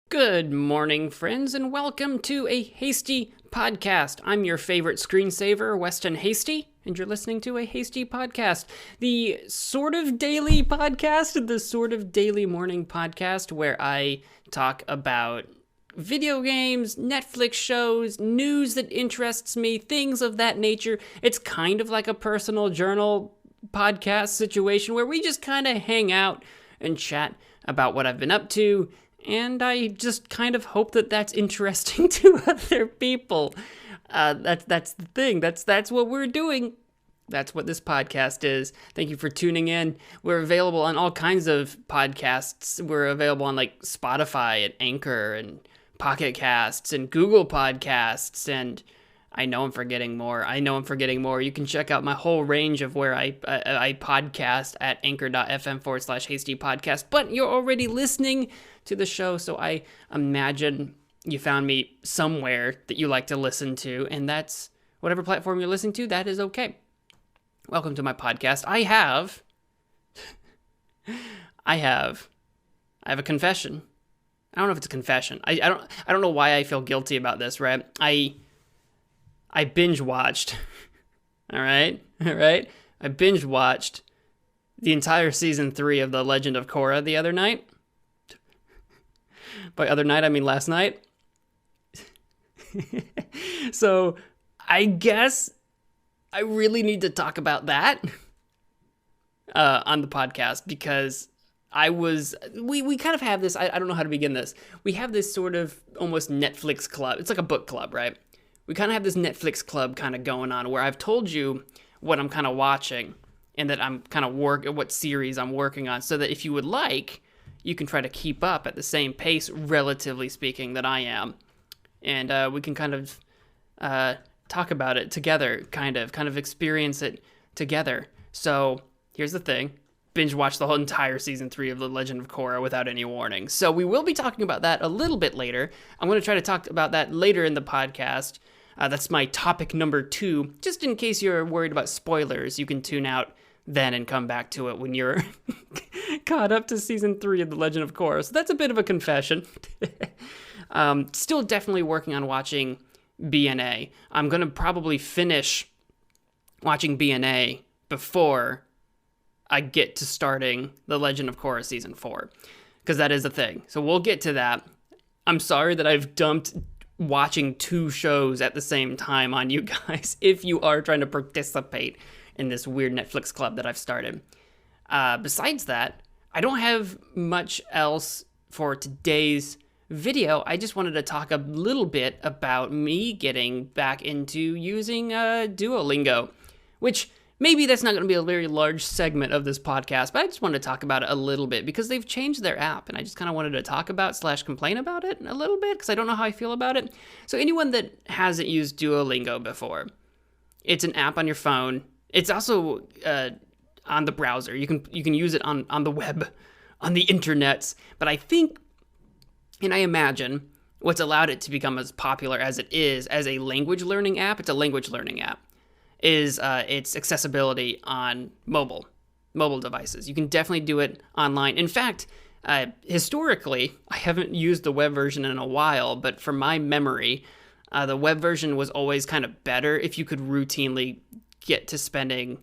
Good morning, friends, and welcome to a Hasty Podcast. I'm your favorite screensaver, Weston Hasty, and you're listening to a Hasty Podcast, the sort of daily podcast, the sort of daily morning podcast where I talk about video games, Netflix shows, news that interests me, things of that nature. It's kind of like a personal journal podcast situation where we just kind of hang out and chat about what I've been up to. And I just kind of hope that that's interesting to other people. That's the thing. That's what we're doing. That's what this podcast is. Thank you for tuning in. We're available on all kinds of podcasts. We're available on like Spotify and Anchor and Pocket Casts and Google Podcasts. And I know I'm forgetting more. You can check out my whole range of where I podcast at anchor.fm/hasty podcast. But you're already listening to the show, so I imagine you found me somewhere that you like to listen to, and that's whatever platform you're listening to, that is okay. Welcome to my podcast. I have a confession. I don't know if it's a confession. I don't know why I feel guilty about this, right? I binge watched. All right. I binge watched the entire season 3 of The Legend of Korra the other night. By other night, I mean last night. So I guess I really need to talk about that on the podcast, because we kind of have this, I don't know how to begin this. We have this sort of almost Netflix club. It's like a book club, right? We kind of have this Netflix club kind of going on where I've told you what I'm kind of watching and that I'm kind of what series I'm working on, so that if you would like, you can try to keep up at the same pace, relatively speaking, that I am. And we can kind of talk about it together, kind of experience it together. So here's the thing. Binge watched the whole entire season 3 of The Legend of Korra without any warning. So we will be talking about that a little bit later. I'm going to try to talk about that later in the podcast. That's my topic number 2. Just in case you're worried about spoilers, you can tune out then and come back to it when you're caught up to season 3 of The Legend of Korra. So that's a bit of a confession. Still definitely working on watching BNA. I'm going to probably finish watching BNA before I get to starting The Legend of Korra season 4, because that is a thing. So we'll get to that. I'm sorry that I've dumped watching 2 shows at the same time on you guys if you are trying to participate in this weird Netflix club that I've started. Besides that, I don't have much else for today's video. I just wanted to talk a little bit about me getting back into using Duolingo, which maybe that's not going to be a very large segment of this podcast, but I just wanted to talk about it a little bit because they've changed their app, and I just kind of wanted to talk about / complain about it a little bit because I don't know how I feel about it. So anyone that hasn't used Duolingo before, it's an app on your phone. It's also on the browser. You can use it on the web, on the internets. But I think, and I imagine, what's allowed it to become as popular as it is as a language learning app, it's a language learning app, is its accessibility on mobile devices. You can definitely do it online. In fact, historically, I haven't used the web version in a while, but from my memory, the web version was always kind of better if you could routinely get to spending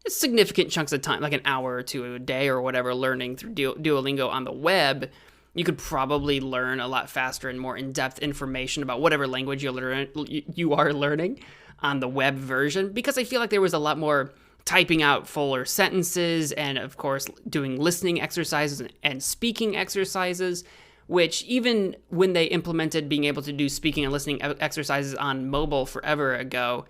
significant chunks of time, like an hour or 2 a day or whatever, learning through Duolingo on the web. You could probably learn a lot faster and more in-depth information about whatever language you are learning on the web version, because I feel like there was a lot more typing out fuller sentences and, of course, doing listening exercises and speaking exercises, which even when they implemented being able to do speaking and listening exercises on mobile forever ago,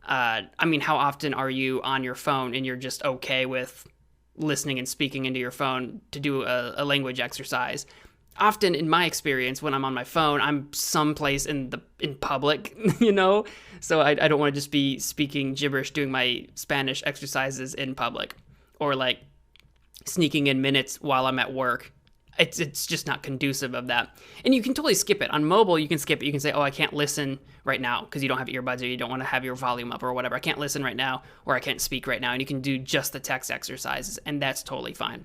I mean, how often are you on your phone and you're just okay with listening and speaking into your phone to do a language exercise? Often, in my experience, when I'm on my phone, I'm someplace in public, So I don't want to just be speaking gibberish, doing my Spanish exercises in public, or like sneaking in minutes while I'm at work. It's just not conducive of that. And you can totally skip it. On mobile, you can skip it. You can say, oh, I can't listen right now because you don't have earbuds or you don't want to have your volume up or whatever. I can't listen right now, or I can't speak right now. And you can do just the text exercises, and that's totally fine.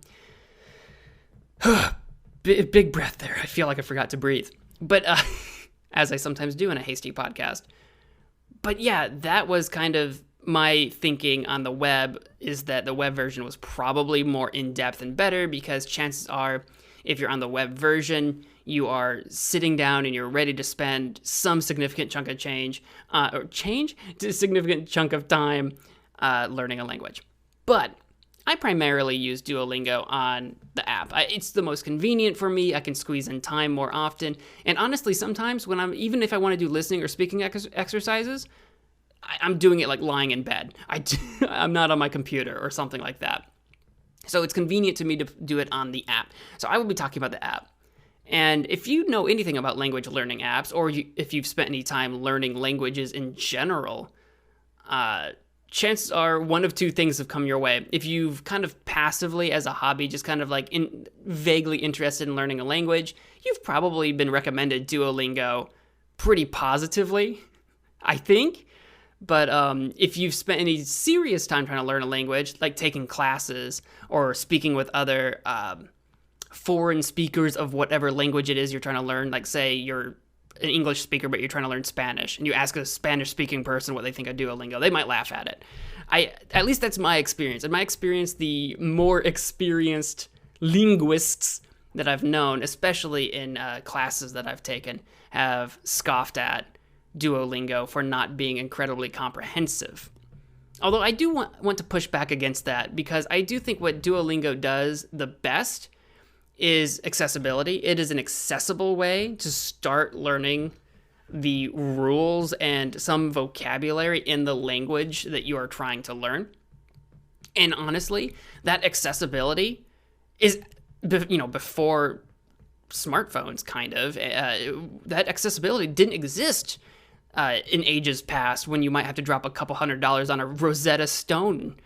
Big breath there. I feel like I forgot to breathe. But as I sometimes do in a hasty podcast. But yeah, that was kind of my thinking on the web, is that the web version was probably more in-depth and better, because chances are, if you're on the web version, you are sitting down and you're ready to spend some significant chunk of significant chunk of time learning a language. But I primarily use Duolingo on the app. It's the most convenient for me. I can squeeze in time more often. And honestly, sometimes when even if I want to do listening or speaking exercises, I'm doing it like lying in bed. I'm not on my computer or something like that. So it's convenient to me to do it on the app. So I will be talking about the app. And if you know anything about language learning apps, or if you've spent any time learning languages in general, chances are one of two things have come your way. If you've kind of passively, as a hobby, just kind of like vaguely interested in learning a language, you've probably been recommended Duolingo pretty positively, I think. But if you've spent any serious time trying to learn a language, like taking classes or speaking with other foreign speakers of whatever language it is you're trying to learn, like say you're an English speaker but you're trying to learn Spanish, and you ask a Spanish-speaking person what they think of Duolingo, they might laugh at it. At least that's my experience. In my experience, the more experienced linguists that I've known, especially in classes that I've taken, have scoffed at Duolingo for not being incredibly comprehensive. Although I do want to push back against that, because I do think what Duolingo does the best is accessibility. It is an accessible way to start learning the rules and some vocabulary in the language that you are trying to learn. And honestly, that accessibility is, before smartphones, kind of, that accessibility didn't exist in ages past, when you might have to drop a couple $100s on a Rosetta Stone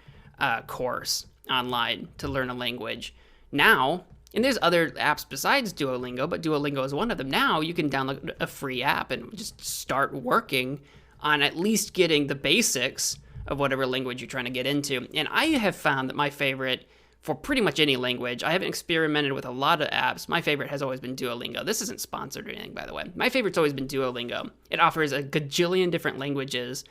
course online to learn a language. Now, and there's other apps besides Duolingo, but Duolingo is one of them. Now you can download a free app and just start working on at least getting the basics of whatever language you're trying to get into. And I have found that my favorite, for pretty much any language, I haven't experimented with a lot of apps. My favorite has always been Duolingo. This isn't sponsored or anything, by the way. My favorite's always been Duolingo. It offers a gajillion different languages,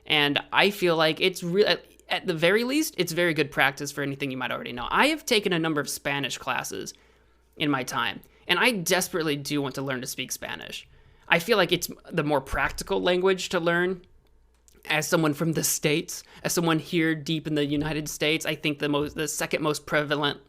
and I feel like it's really, at the very least, it's very good practice for anything you might already know. I have taken a number of Spanish classes in my time, and I desperately do want to learn to speak Spanish. I feel like it's the more practical language to learn. As someone from the States, as someone here deep in the United States, I think the second most prevalent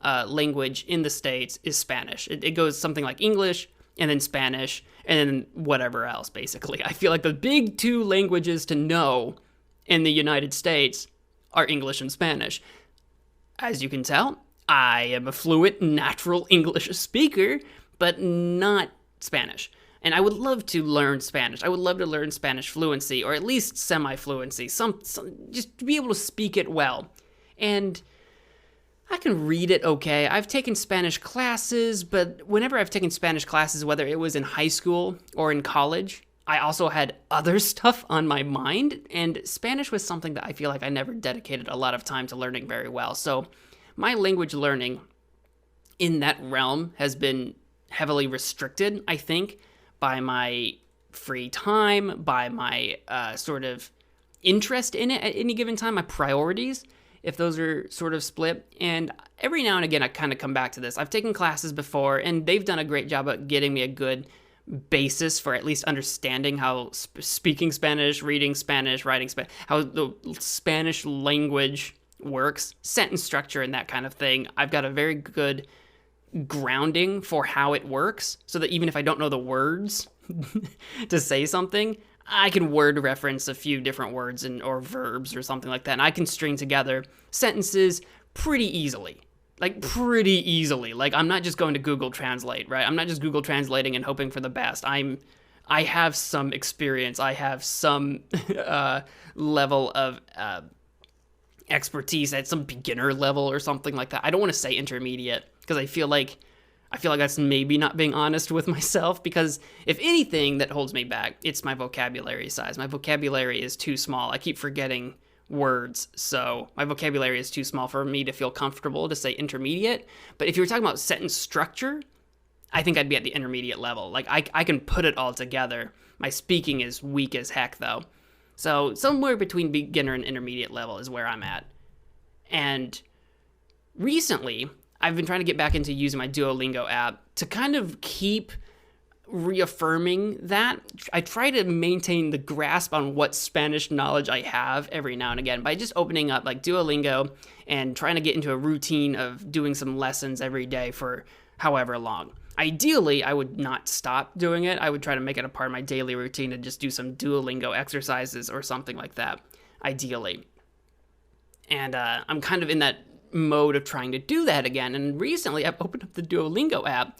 language in the States is Spanish. It goes something like English, and then Spanish, and then whatever else, basically. I feel like the big two languages to know in the United States are English and Spanish. As you can tell, I am a fluent, natural English speaker, but not Spanish. And I would love to learn Spanish. I would love to learn Spanish fluency, or at least semi-fluency, some just to be able to speak it well. And I can read it okay. I've taken Spanish classes, but whenever I've taken Spanish classes, whether it was in high school or in college, I also had other stuff on my mind, and Spanish was something that I feel like I never dedicated a lot of time to learning very well. So my language learning in that realm has been heavily restricted, I think, by my free time, by my sort of interest in it at any given time, my priorities, if those are sort of split. And every now and again, I kind of come back to this. I've taken classes before, and they've done a great job at getting me a good basis for at least understanding how speaking Spanish, reading Spanish, writing Spanish, how the Spanish language works, sentence structure, and that kind of thing. I've got a very good grounding for how it works, so that even if I don't know the words to say something, I can word reference a few different words or verbs or something like that, and I can string together sentences pretty easily. Like, I'm not just going to Google Translate, right? I'm not just Google translating and hoping for the best. I have some experience. I have some level of expertise at some beginner level or something like that. I don't want to say intermediate, because I feel like that's maybe not being honest with myself, because if anything that holds me back, it's my vocabulary size. My vocabulary is too small. I keep forgetting words, so my vocabulary is too small for me to feel comfortable to say intermediate. But if you were talking about sentence structure, I think I'd be at the intermediate level. Like, I can put it all together. My speaking is weak as heck, though. So somewhere between beginner and intermediate level is where I'm at. And recently, I've been trying to get back into using my Duolingo app to kind of keep reaffirming that. I try to maintain the grasp on what Spanish knowledge I have every now and again by just opening up like Duolingo and trying to get into a routine of doing some lessons every day for however long. Ideally, I would not stop doing it. I would try to make it a part of my daily routine to just do some Duolingo exercises or something like that, ideally. And I'm kind of in that mode of trying to do that again. And recently, I've opened up the Duolingo app,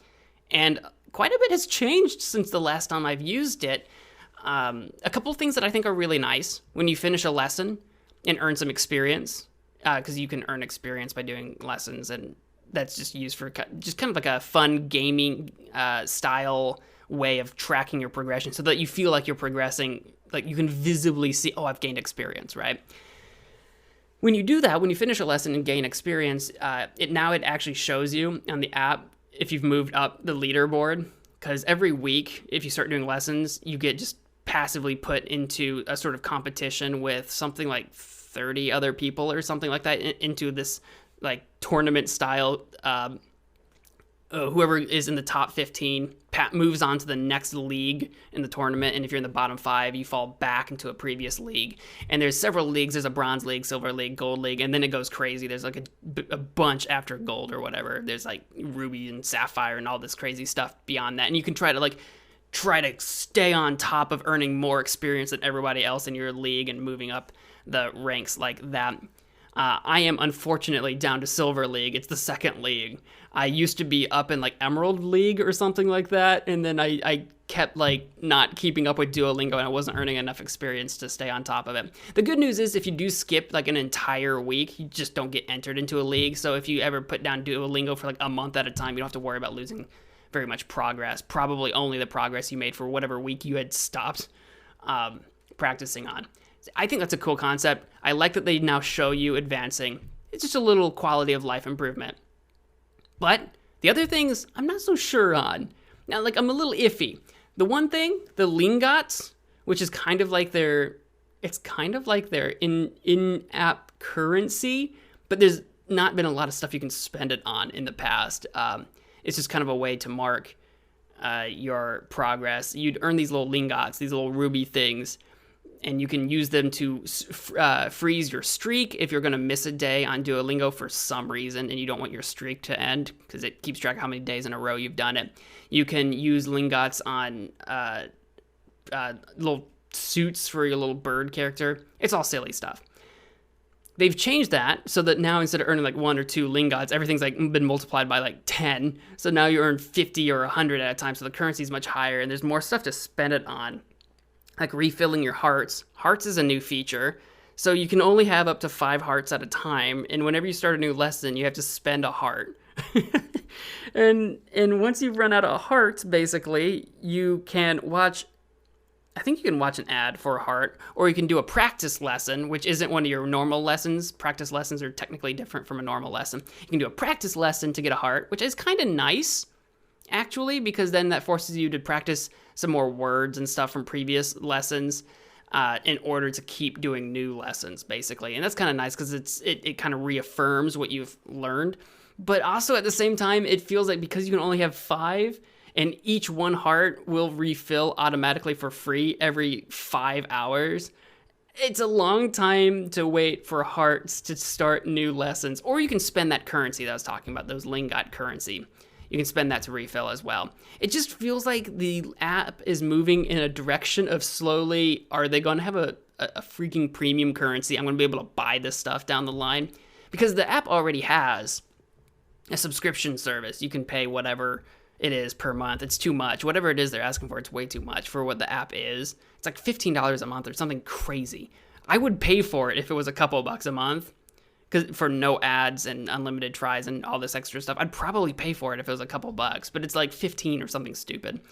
and quite a bit has changed since the last time I've used it. A couple of things that I think are really nice when you finish a lesson and earn some experience, because you can earn experience by doing lessons, and that's just used for just kind of like a fun gaming style way of tracking your progression so that you feel like you're progressing, like you can visibly see, oh, I've gained experience, right? When you do that, when you finish a lesson and gain experience, it actually shows you on the app if you've moved up the leaderboard, because every week, if you start doing lessons, you get just passively put into a sort of competition with something like 30 other people or something like that into this like tournament style. Whoever is in the top 15 moves on to the next league in the tournament, and if you're in the bottom 5, you fall back into a previous league. And there's several leagues. There's a bronze league, silver league, gold league, and then it goes crazy. There's like a bunch after gold or whatever. There's like ruby and sapphire and all this crazy stuff beyond that. And you can try to stay on top of earning more experience than everybody else in your league and moving up the ranks like that. I am unfortunately down to Silver League. It's the second league. I used to be up in like Emerald League or something like that, and then I kept like not keeping up with Duolingo, and I wasn't earning enough experience to stay on top of it. The good news is if you do skip like an entire week, you just don't get entered into a league. So if you ever put down Duolingo for like a month at a time, you don't have to worry about losing very much progress. Probably only the progress you made for whatever week you had stopped practicing on. I think that's a cool concept. I like that they now show you advancing. It's just a little quality of life improvement. But the other things, I'm not so sure on. Now, like, I'm a little iffy. The one thing, the lingots, which is kind of like their in-app currency, but there's not been a lot of stuff you can spend it on in the past. It's just kind of a way to mark your progress. You'd earn these little lingots, these little ruby things, and you can use them to freeze your streak if you're going to miss a day on Duolingo for some reason and you don't want your streak to end because it keeps track of how many days in a row you've done it. You can use lingots on little suits for your little bird character. It's all silly stuff. They've changed that so that now instead of earning like 1 or 2 lingots, everything's like been multiplied by like 10. So now you earn 50 or 100 at a time. So the currency is much higher and there's more stuff to spend it on. Like refilling your hearts. Hearts is a new feature. So you can only have up to 5 hearts at a time. And whenever you start a new lesson, you have to spend a heart. and once you've run out of hearts, basically, you can watch, I think you can watch an ad for a heart, or you can do a practice lesson, which isn't one of your normal lessons. Practice lessons are technically different from a normal lesson. You can do a practice lesson to get a heart, which is kind of nice, actually, because then that forces you to practice some more words and stuff from previous lessons in order to keep doing new lessons, basically. And that's kind of nice because it kind of reaffirms what you've learned. But also at the same time, it feels like because you can only have 5 and each one heart will refill automatically for free every 5 hours, it's a long time to wait for hearts to start new lessons. Or you can spend that currency that I was talking about, those lingot currency. You can spend that to refill as well. It just feels like the app is moving in a direction of slowly, are they going to have a freaking premium currency? I'm going to be able to buy this stuff down the line. Because the app already has a subscription service. You can pay whatever it is per month. It's too much. Whatever it is they're asking for, it's way too much for what the app is. It's like $15 a month or something crazy. I would pay for it if it was a couple bucks a month. Because for no ads and unlimited tries and all this extra stuff, I'd probably pay for it if it was a couple bucks, but it's like 15 or something stupid.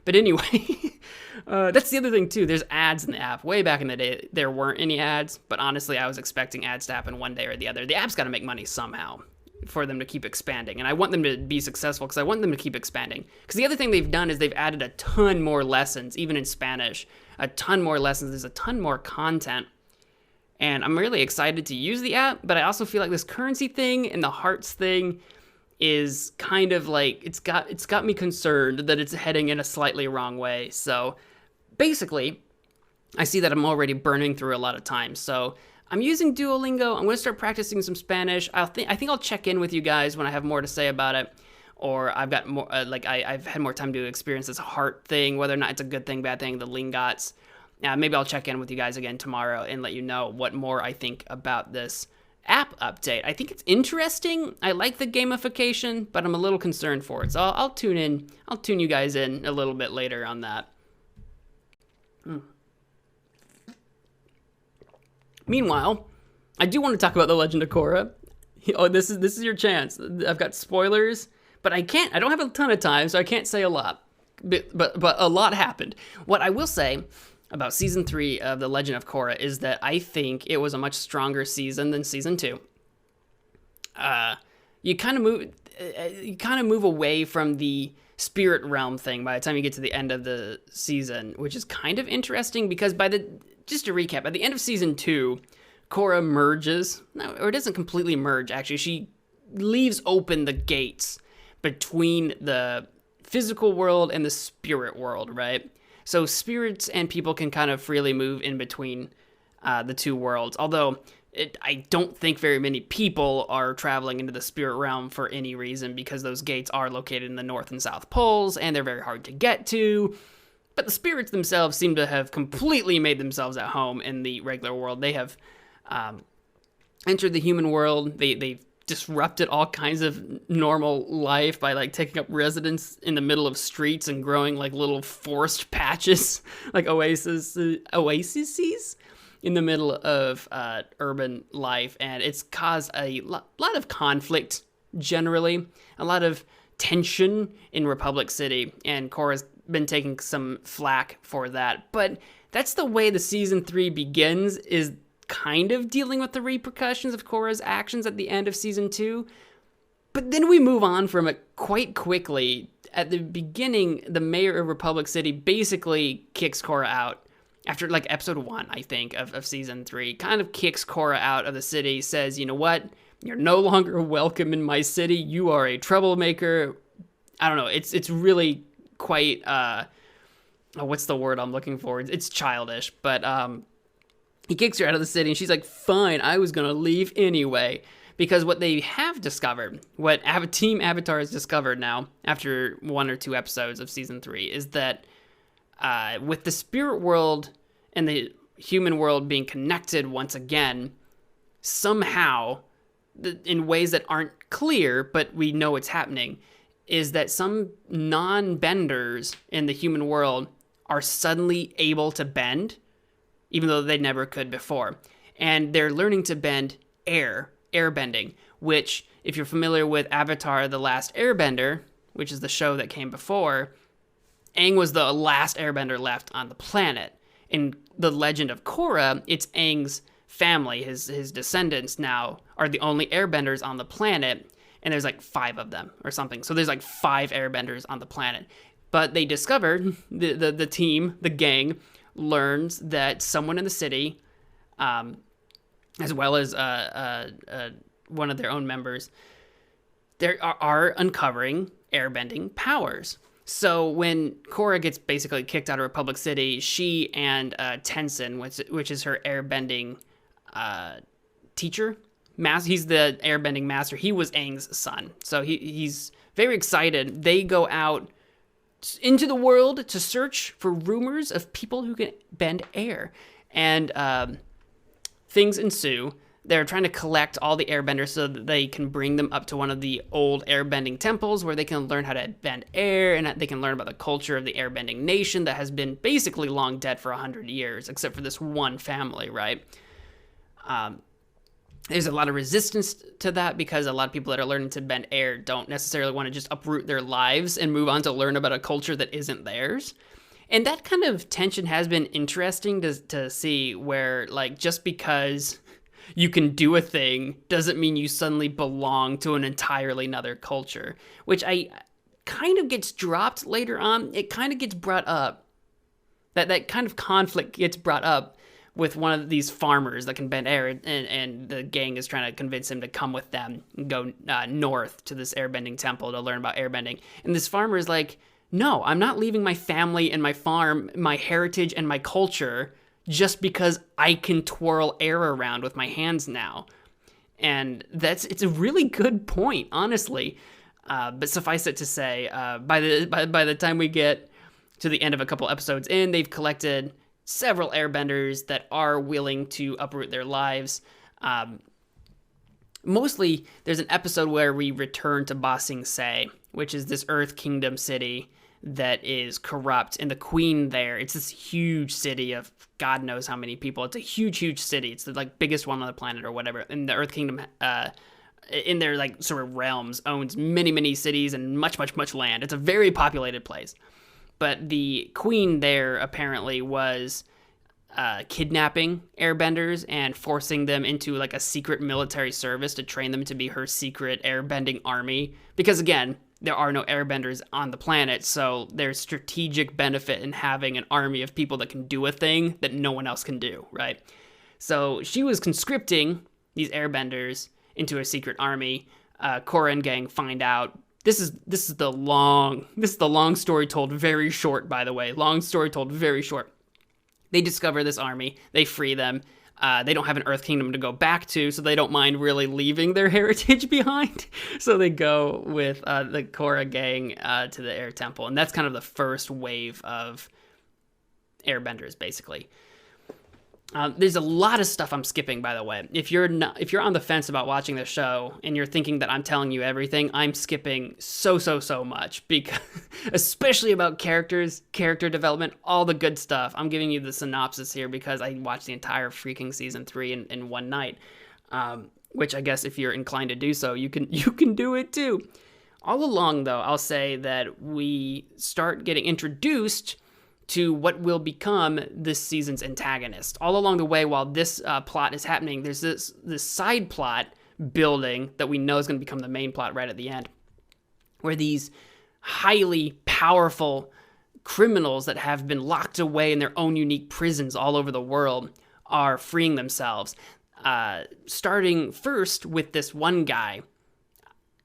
But anyway, that's the other thing too. There's ads in the app. Way back in the day, there weren't any ads, but honestly, I was expecting ads to happen one day or the other. The app's got to make money somehow for them to keep expanding, and I want them to be successful because I want them to keep expanding. Because the other thing they've done is they've added a ton more lessons, even in Spanish, a ton more lessons. There's a ton more content, and I'm really excited to use the app, but I also feel like this currency thing and the hearts thing is kind of like, it's got me concerned that it's heading in a slightly wrong way. So basically, I see that I'm already burning through a lot of time. So I'm using Duolingo. I'm going to start practicing some Spanish. I think I'll check in with you guys when I have more to say about it, or I've got more, I've had more time to experience this heart thing, whether or not it's a good thing, bad thing, the lingots. Maybe I'll check in with you guys again tomorrow and let you know what more I think about this app update. I think it's interesting. I like the gamification, but I'm a little concerned for it. So I'll tune you guys in a little bit later on that. Meanwhile, I do want to talk about The Legend of Korra. Oh, this is your chance. I've got spoilers, but I don't have a ton of time, so I can't say a lot. But a lot happened. What I will say about season 3 of The Legend of Korra is that I think it was a much stronger season than season 2. You kind of move away from the spirit realm thing by the time you get to the end of the season, which is kind of interesting because just to recap, at the end of season 2, Korra merges, or it doesn't completely merge actually. She leaves open the gates between the physical world and the spirit world, right? So spirits and people can kind of freely move in between the two worlds. Although I don't think very many people are traveling into the spirit realm for any reason because those gates are located in the North and South Poles and they're very hard to get to. But the spirits themselves seem to have completely made themselves at home in the regular world. They have entered the human world. They've disrupted all kinds of normal life by like taking up residence in the middle of streets and growing like little forest patches, like oases in the middle of urban life. And it's caused a lot of conflict generally, a lot of tension in Republic City, and Korra's been taking some flack for that. But that's the way the season 3 begins, is kind of dealing with the repercussions of Korra's actions at the end of season 2. But then we move on from it quite quickly. At the beginning, the mayor of Republic City basically kicks Korra out. After like episode 1, I think, of season 3, kind of kicks Korra out of the city, says, you know what, you're no longer welcome in my city, you are a troublemaker. I don't know, it's really quite, what's the word I'm looking for? It's childish, but he kicks her out of the city, and she's like, fine, I was going to leave anyway. Because what they have discovered, what Team Avatar has discovered now, after 1 or 2 episodes of season 3, is that with the spirit world and the human world being connected once again, somehow, in ways that aren't clear, but we know it's happening, is that some non-benders in the human world are suddenly able to bend, even though they never could before. And they're learning to bend air bending, which, if you're familiar with Avatar: The Last Airbender, which is the show that came before, Aang was the last airbender left on the planet. In The Legend of Korra, it's Aang's family, his descendants now, are the only airbenders on the planet, and there's like 5 of them or something. So there's like 5 airbenders on the planet. But they discovered, the team, the gang, learns that someone in the city, as well as one of their own members, are uncovering airbending powers. So when Korra gets basically kicked out of Republic City, she and Tenzin, which is her airbending teacher, he's the airbending master. He was Aang's son, so he's very excited. They go out into the world to search for rumors of people who can bend air, and things ensue. They're trying to collect all the airbenders so that they can bring them up to one of the old airbending temples where they can learn how to bend air, and they can learn about the culture of the airbending nation that has been basically long dead for 100 years, except for this one family, right? There's a lot of resistance to that because a lot of people that are learning to bend air don't necessarily want to just uproot their lives and move on to learn about a culture that isn't theirs. And that kind of tension has been interesting to see, where like just because you can do a thing doesn't mean you suddenly belong to an entirely another culture, which I kind of gets dropped later on. It kind of gets brought up. That kind of conflict gets brought up with one of these farmers that can bend air, and the gang is trying to convince him to come with them and go north to this airbending temple to learn about airbending. And this farmer is like, no, I'm not leaving my family and my farm, my heritage and my culture just because I can twirl air around with my hands now. And it's a really good point, honestly. But suffice it to say, by the time we get to the end of a couple episodes in, they've collected several airbenders that are willing to uproot their lives. Mostly, there's an episode where we return to Ba Sing Se, which is this Earth Kingdom city that is corrupt, and the queen there, it's this huge city of God knows how many people. It's a huge, huge city. It's the like biggest one on the planet or whatever. And the Earth Kingdom, in their like sort of realms, owns many, many cities and much, much, much land. It's a very populated place. But the queen there apparently was kidnapping airbenders and forcing them into like a secret military service to train them to be her secret airbending army. Because again, there are no airbenders on the planet, so there's strategic benefit in having an army of people that can do a thing that no one else can do, right? So she was conscripting these airbenders into a secret army. Korra and gang find out. This is the long story told very short, by the way. Long story told very short. They discover this army. They free them. They don't have an Earth Kingdom to go back to, so they don't mind really leaving their heritage behind. So they go with the Korra gang to the Air Temple, and that's kind of the first wave of airbenders, basically. There's a lot of stuff I'm skipping, by the way. If you're on the fence about watching the show and you're thinking that I'm telling you everything, I'm skipping so much, because especially about characters, character development, all the good stuff. I'm giving you the synopsis here because I watched the entire freaking season 3 in one night, which I guess if you're inclined to do so, you can do it too. All along, though, I'll say that we start getting introduced to what will become this season's antagonist. All along the way, while this plot is happening, there's this side plot building that we know is going to become the main plot right at the end, where these highly powerful criminals that have been locked away in their own unique prisons all over the world are freeing themselves. Starting first with this one guy.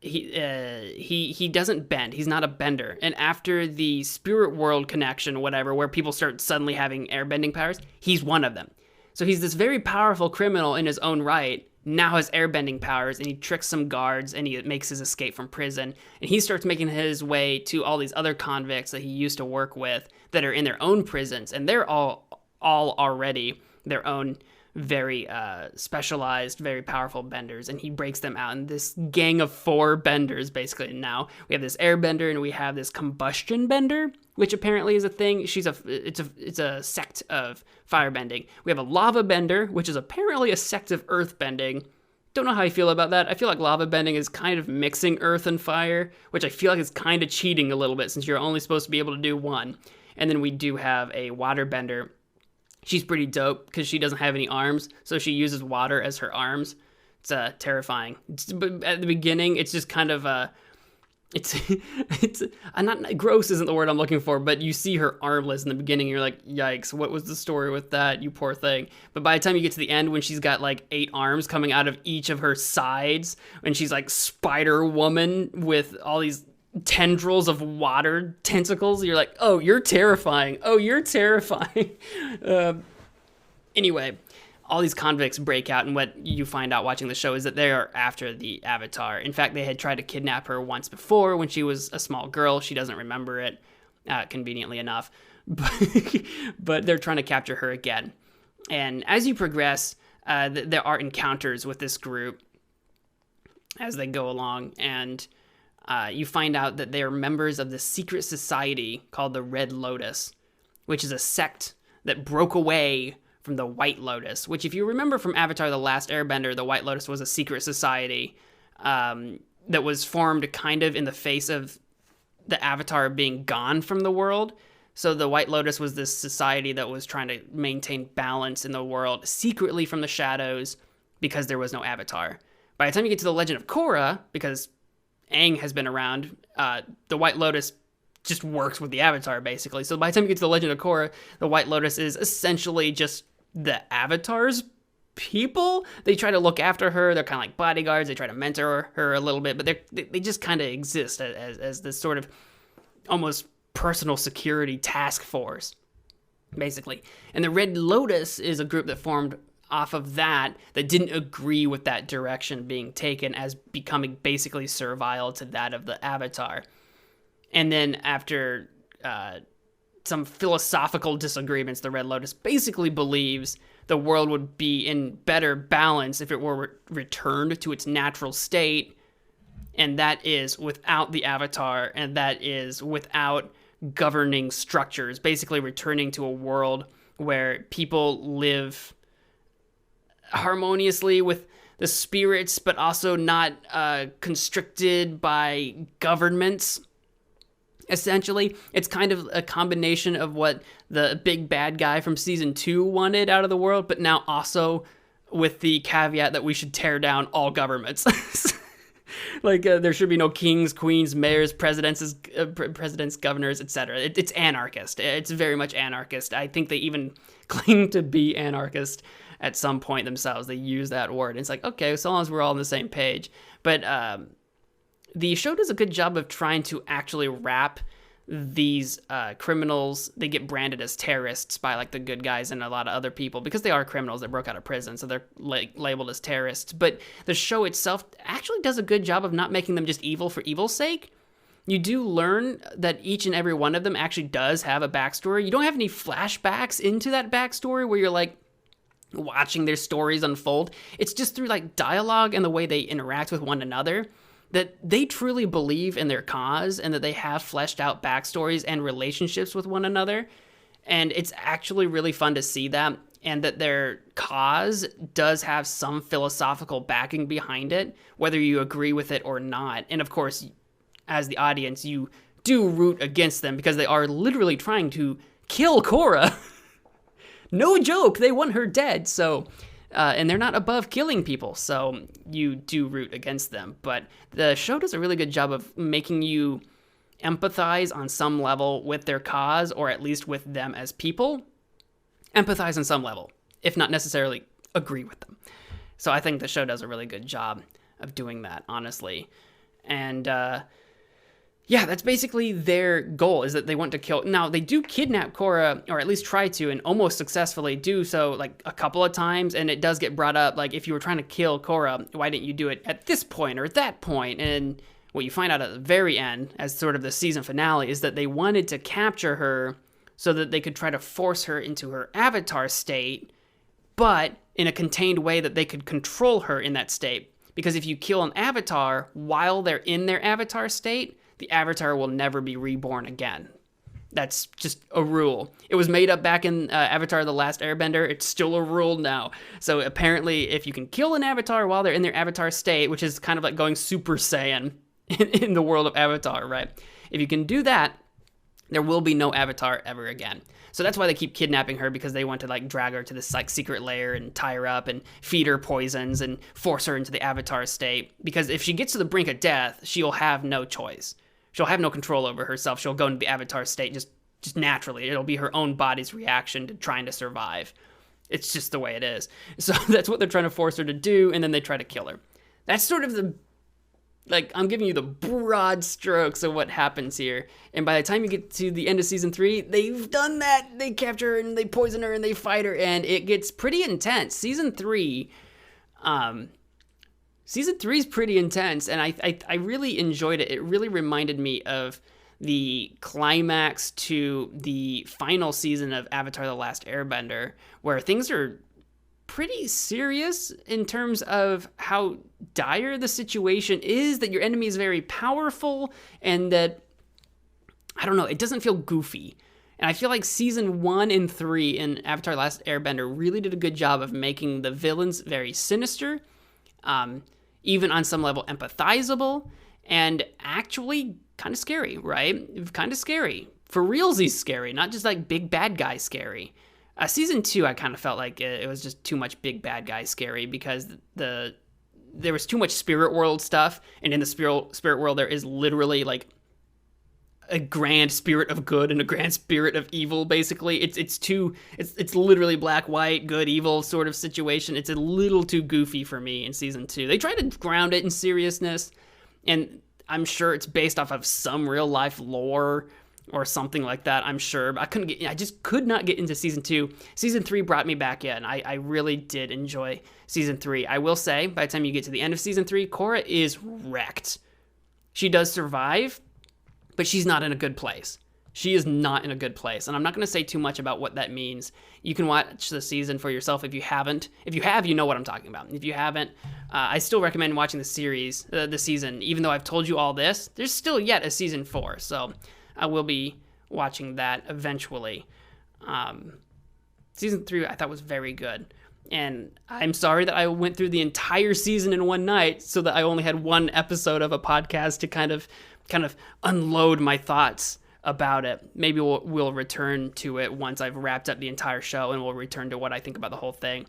He doesn't bend. He's not a bender. And after the spirit world connection, whatever, where people start suddenly having airbending powers, he's one of them. So he's this very powerful criminal in his own right, now has airbending powers, and he tricks some guards, and he makes his escape from prison. And he starts making his way to all these other convicts that he used to work with that are in their own prisons, and they're all already their own very specialized, very powerful benders, and he breaks them out in this gang of 4 benders, basically. Now we have this airbender and we have this combustion bender, which apparently is a thing. It's a sect of firebending. We have a lava bender, which is apparently a sect of earth bending. Don't know how I feel about that. I feel like lava bending is kind of mixing earth and fire, which I feel like is kind of cheating a little bit since you're only supposed to be able to do one. And then we do have a water bender. She's pretty dope because she doesn't have any arms, so she uses water as her arms. It's terrifying. But at the beginning, it's just kind of it's not gross isn't the word I'm looking for, but you see her armless in the beginning, and you're like, yikes, what was the story with that, you poor thing? But by the time you get to the end, when she's got like 8 arms coming out of each of her sides, and she's like Spider Woman with all these tendrils of water tentacles, you're like, oh, you're terrifying. Anyway, all these convicts break out, and what you find out watching the show is that they are after the Avatar. In fact, they had tried to kidnap her once before when she was a small girl. She doesn't remember it, conveniently enough, but they're trying to capture her again. And as you progress, there are encounters with this group as they go along, and you find out that they are members of the secret society called the Red Lotus, which is a sect that broke away from the White Lotus, which, if you remember from Avatar: The Last Airbender, the White Lotus was a secret society that was formed kind of in the face of the Avatar being gone from the world. So the White Lotus was this society that was trying to maintain balance in the world secretly from the shadows because there was no Avatar. By the time you get to the Legend of Korra, because Aang has been around, the White Lotus just works with the Avatar, basically. So by the time you get to the Legend of Korra, the White Lotus is essentially just the Avatar's people. They try to look after her. They're kind of like bodyguards. They try to mentor her a little bit, but they just kind of exist as this sort of almost personal security task force, basically. And the Red Lotus is a group that formed off of that didn't agree with that direction being taken as becoming basically servile to that of the Avatar. And then after some philosophical disagreements, the Red Lotus basically believes the world would be in better balance if it were returned to its natural state, and that is without the Avatar, and that is without governing structures, basically returning to a world where people live harmoniously with the spirits, but also not constricted by governments. Essentially, it's kind of a combination of what the big bad guy from season 2 wanted out of the world, but now also with the caveat that we should tear down all governments. Like, there should be no kings, queens, mayors, presidents, governors, etc. It's anarchist. It's very much anarchist. I think they even claim to be anarchist at some point themselves. They use that word. It's like, okay, so long as we're all on the same page. But the show does a good job of trying to actually wrap these criminals. They get branded as terrorists by like the good guys and a lot of other people because they are criminals that broke out of prison, so they're like labeled as terrorists. But the show itself actually does a good job of not making them just evil for evil's sake. You do learn that each and every one of them actually does have a backstory. You don't have any flashbacks into that backstory where you're like watching their stories unfold. It's just through like dialogue and the way they interact with one another that they truly believe in their cause and that they have fleshed out backstories and relationships with one another. And it's actually really fun to see that, and that their cause does have some philosophical backing behind it, whether you agree with it or not. And of course, as the audience, you do root against them because they are literally trying to kill Korra. No joke, they want her dead, so... and they're not above killing people, so you do root against them. But the show does a really good job of making you empathize on some level with their cause, or at least with them as people. Empathize on some level, if not necessarily agree with them. So I think the show does a really good job of doing that, honestly. And yeah, that's basically their goal, is that they want to kill... Now, they do kidnap Korra, or at least try to, and almost successfully do so, like, a couple of times, and it does get brought up, like, if you were trying to kill Korra, why didn't you do it at this point or that point? And what you find out at the very end, as sort of the season finale, is that they wanted to capture her so that they could try to force her into her avatar state, but in a contained way that they could control her in that state. Because if you kill an avatar while they're in their avatar state, the avatar will never be reborn again. That's just a rule. It was made up back in Avatar: The Last Airbender. It's still a rule now. So apparently, if you can kill an avatar while they're in their avatar state, which is kind of like going Super Saiyan in the world of Avatar, right? If you can do that, there will be no avatar ever again. So that's why they keep kidnapping her, because they want to like drag her to this like secret lair and tie her up and feed her poisons and force her into the avatar state. Because if she gets to the brink of death, she'll have no choice. She'll have no control over herself. She'll go into the avatar state just naturally. It'll be her own body's reaction to trying to survive. It's just the way it is. So that's what they're trying to force her to do, and then they try to kill her. That's sort of the... Like, I'm giving you the broad strokes of what happens here. And by the time you get to the end of Season 3, they've done that. They capture her, and they poison her, and they fight her, and it gets pretty intense. Season 3 is pretty intense, and I really enjoyed it. It really reminded me of the climax to the final season of Avatar: The Last Airbender, where things are pretty serious in terms of how dire the situation is, that your enemy is very powerful, and that, I don't know, it doesn't feel goofy. And I feel like season 1 and 3 in Avatar: Last Airbender really did a good job of making the villains very sinister, even on some level empathizable, and actually kind of scary, right? Kind of scary. For realsies scary, not just like big bad guy scary. Season 2, I kind of felt like it was just too much big bad guy scary because there was too much spirit world stuff, and in the spirit world there is literally like a grand spirit of good and a grand spirit of evil. Basically, it's literally black white, good evil sort of situation. It's a little too goofy for me in season 2. They try to ground it in seriousness, and I'm sure it's based off of some real life lore or something like that, I'm sure. But I just could not get into season 2. Season 3 brought me back in. I really did enjoy season 3. I will say, by the time you get to the end of season 3, Korra is wrecked. She does survive, but she's not in a good place. She is not in a good place. And I'm not going to say too much about what that means. You can watch the season for yourself if you haven't. If you have, you know what I'm talking about. If you haven't, I still recommend watching the season. Even though I've told you all this, there's still yet a season 4. So I will be watching that eventually. Season 3 I thought was very good. And I'm sorry that I went through the entire season in one night so that I only had one episode of a podcast to kind of unload my thoughts about it. Maybe we'll return to it once I've wrapped up the entire show, and we'll return to what I think about the whole thing.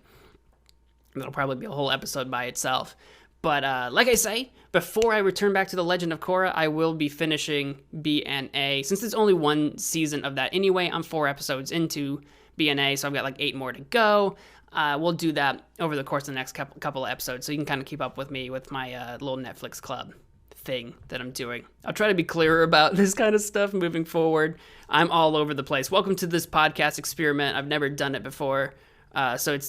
That'll probably be a whole episode by itself. But like I say, before I return back to The Legend of Korra, I will be finishing BNA. Since there's only one season of that anyway, I'm 4 episodes into BNA, so I've got like 8 more to go. We'll do that over the course of the next couple of episodes, so you can kind of keep up with me with my little Netflix club thing that I'm doing. I'll try to be clearer about this kind of stuff moving forward. I'm all over the place. Welcome to this podcast experiment. I've never done it before. So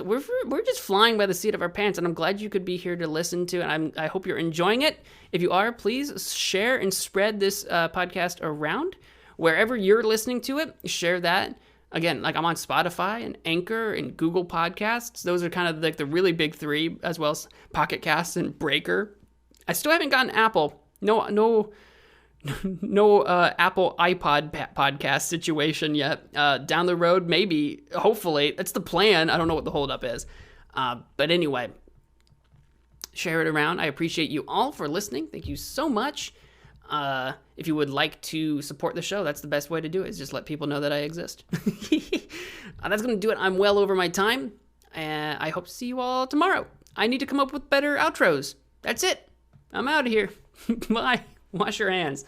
we're just flying by the seat of our pants, and I'm glad you could be here to listen to it. I hope you're enjoying it. If you are, please share and spread this podcast around. Wherever you're listening to it, share that. Again, like I'm on Spotify and Anchor and Google Podcasts. Those are kind of like the really big 3, as well as Pocket Casts and Breaker. I still haven't gotten Apple. No Apple iPod podcast situation yet. Down the road, maybe, hopefully. That's the plan. I don't know what the holdup is. But anyway, share it around. I appreciate you all for listening. Thank you so much. If you would like to support the show, that's the best way to do it, is just let people know that I exist. That's going to do it. I'm well over my time. And I hope to see you all tomorrow. I need to come up with better outros. That's it. I'm out of here. Bye. Wash your hands.